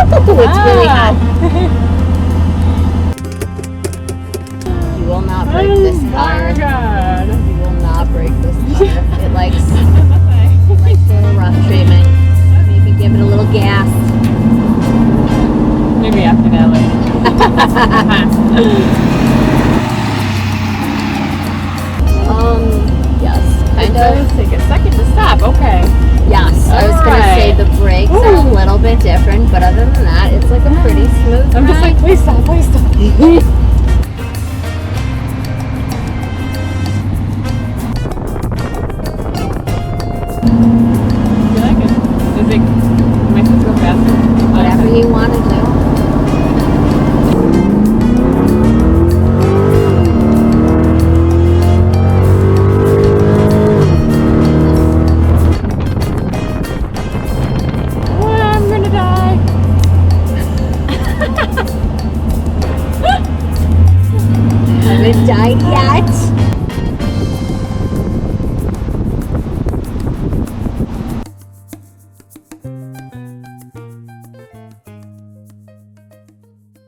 It's really hot. You will not break this car. God. You will not break this car. It likes a little rough treatment. Maybe give it a little gas. Maybe after that later. Yes, It kind does of. take a second to stop. Okay. Yes, I was gonna say Alright. the brakes are a little bit different, but other than that, it's like a pretty smooth I'm just ride. like, please stop, please stop.